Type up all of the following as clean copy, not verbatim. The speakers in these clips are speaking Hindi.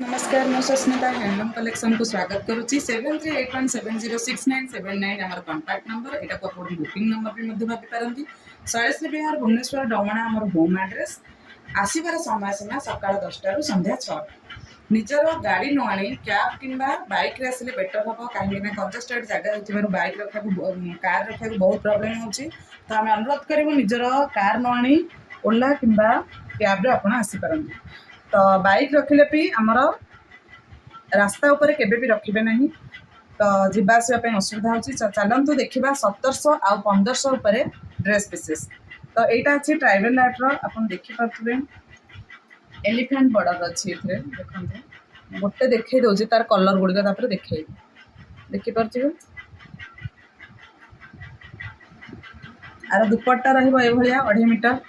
नमस्कार मु सस्मिता हैंडलूम कलेक्शन को स्वागत करुच्ची 7381706979 आम कॉन्टैक्ट नंबर यहाँ को आप बुकिंग नंबर भी भाई पारती शैलेश्री विहार भुवनेश्वर डमणा आम होम एड्रेस आसबार समय सीमा सका 10टा रु संध्या 6टा निजर गाड़ी न आनी कैब कि बैक आसले बेटर हम कहीं कंजेस्टेड जगह बैक रखा कार रखा बहुत प्रॉब्लम होची तो आम अनुरोध करूँ निजर कार न आनी ओला कि कैब आप आसीपारती तो बाइक रखिले भी आमर रास्ता उपर केबे भी रखिबे नहीं तो जीवा आसवाई असुविधा होची चलतु देखा 1700 आ 1500 उपर ड्रेस पीसेस तो यहाँ अच्छी ट्राइबल आर्टर आप देखिपे एलिफेंट बॉर्डर अच्छी देखते गोटे देखे दूसरी तार कलर गुड़िक देखे देखिपे आर दुपट्टा रही 2.5 मीटर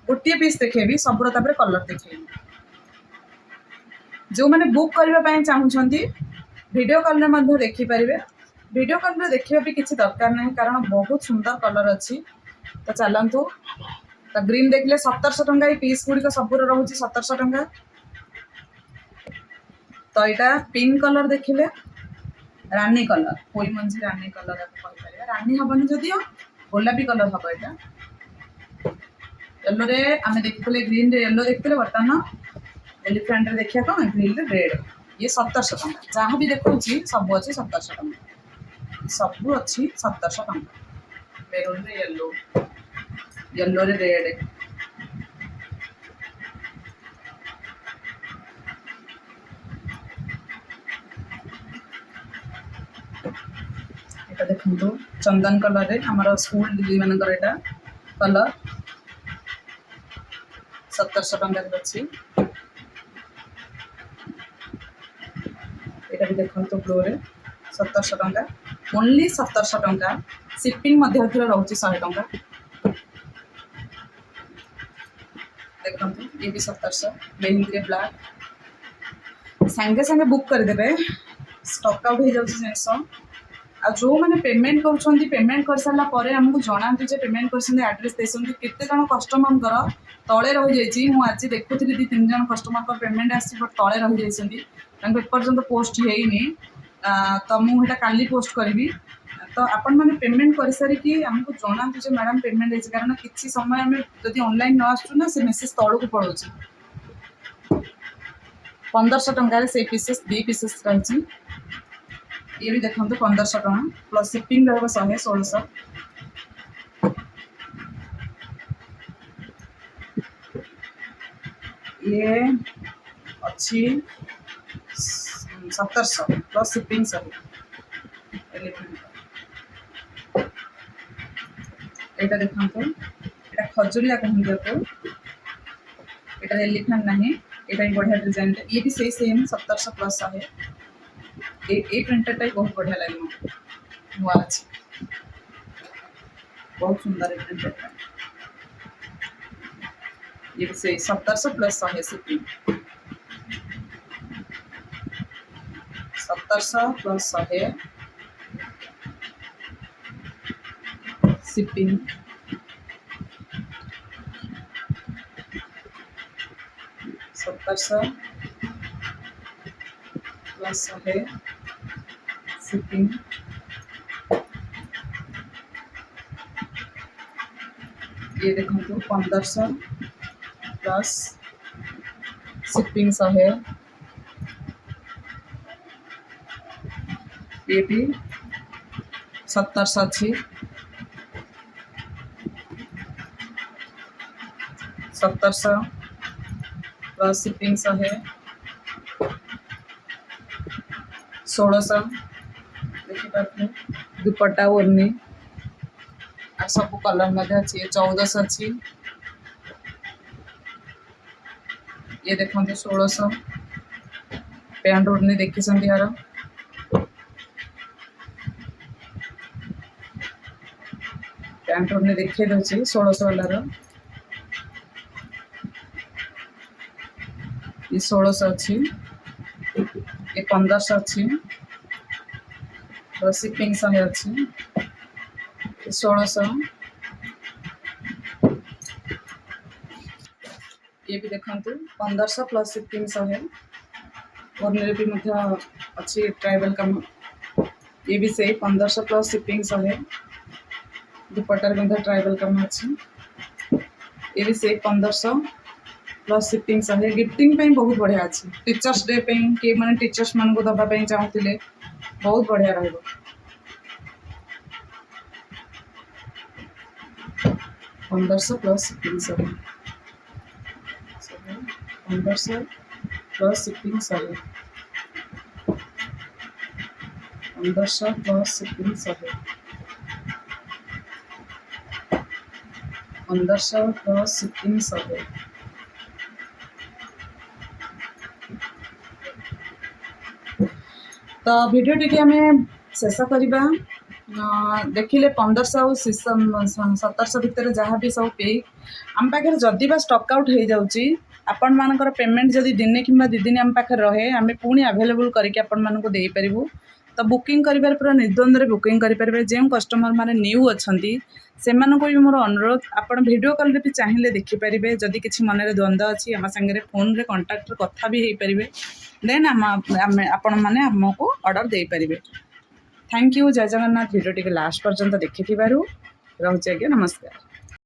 गोटे पीस देखेबी सब कलर देखेबी जो मैंने बुक करने चाहूँगी वीडियो कॉल में देखिपारे वीडियो कॉल में देखा भी किसी दरकार नहीं कारण बहुत सुंदर कलर अच्छी तो चलतु तो ग्रीन देखले 1700 टंका पीस गुड़िक सब रोचे 1700 टंका तो यहाँ पिंक कलर देखिले रानी कलर कोई मंजी रानी कलर रानी हेनी जदिव गोलापी कलर हम यहाँ येलो रे आम देखते ग्रीन रे येलो देखते बर्तमान एलिफेंट रे देखिए कौन ग्रीन रे रेड ये 1700 टंका जहाँ भी देखा सब अच्छी 1700 टंका सब अच्छी 1700 टंका मेरून रे येलो येलो रे रेड ये देखो चंदन कलर रे हमारा स्कूल दिल्ली मानकर यहाँ कलर 1700 टंका अच्छी यहाँ भी देखो ब्लू रे 1700 टंका ओनली 1700 टंका शिपिंग रोचे 100 टंका देखो ये भी 1700 मेहंदी रे ब्लैक सांगे सांगे बुक करदे स्टॉक आउट हो जाऊँ जिनस आ जो मैंने पेमेंट कर पेमेंट कर सारा आमको जनातु जे पेमेंट कर एड्रेस देते केते जन कस्टमर तले रही मुझे देखुरी 2-3 जन कस्टमर पेमेंट आसी तले रही एपर्तंत पोस्ट होनी तो मुझे काली पोस्ट करी तो आपण मैंने पेमेंट कर सारिकी आमको जनातु जे मैडम पेमेंट होती कारण किसी समय आम जब ऑनलाइन न आसू ना से मेसेज तौक पड़ो 1500 टंका से पीसेस 2 पीसेस रही ये भी देखते 1500 टଙ୍କା प्लस शिपिंग रहा 100-1600 ये अच्छी 1700 प्लस शिपिंग सही यहाँ देखते यहाँ खजुरिया कहते आपको यहाँ एलिफेंट ना यहाँ बढ़िया डिजाइन ये भी सही सेम 1700 प्लस है ये प्रिंटेड बहुत बढ़िया लगे नुआ अच्छी बहुत सुंदर है प्रिंटेड ये भी सही 1700 plus 100 shipping 1700 plus 100 shipping plus 100 shipping ये देखो 1500 प्लस शिपिंग 100 ये भी 1700 अच्छी 1700 प्लस शिपिंग 100 1600 देखिए दुपट्टा ओढ़नी आ सब कलर अच्छी 1400 अच्छी ये देखते 1600 पैंट ओढ़नी देखी यार पैंट ओढ़नी देखे दूसरी 1600 वालार ये 1600 अच्छी ये 1500 अच्छी शिपिंग 100 अच्छी 1600 ये भी देखते 1500 प्लस शिपिंग 100 ओढ़नी भी अच्छी ट्राइबल कम ये भी से 1500 प्लस शिपिंग 100 दुपट्टार ट्राइबल कम अच्छी ये भी से 1500 प्लस शिपिंग 100 गिफ्टिंग पे बहुत बढ़िया अच्छी टीचर्स डे पे किए मैंने टीचर्स मान को दवाई चाहूले बहुत बढ़िया रहिबो 1500 plus shipping 100 1500 plus shipping 100 1500 plus shipping 100 1500 plus shipping 100 तो वीडियो टी आम शेष करवा देखिले 1500 और 1700 भितर जहाँ भी सब पे आम पाखे जदि बा स्टक आउट हो जाऊँगी आपण मानकर पेमेंट जदि दिने कि 2 दिन आम पाखे रहे आम पुणी आवेलेबल करके आपण मानक दे पारिबु तो बुकिंग करिबार पूरा निर्द्वंद्व बुकिंग करेंगे जो कस्टमर माने न्यू अच्छा से भी मोर अनुरोध आपण वीडियो कॉल भी चाहिए देखिपारे जदि किसी मन में द्वंद्व अच्छी आम सागर फोन रे कंटाक्ट कथा भी हो पारे देन आपण मैंने आमको ऑर्डर दे पारे थैंक यू जय जगन्नाथ वीडियो टी लास्ट पर्यंत देखि रोचे आज्ञा नमस्कार।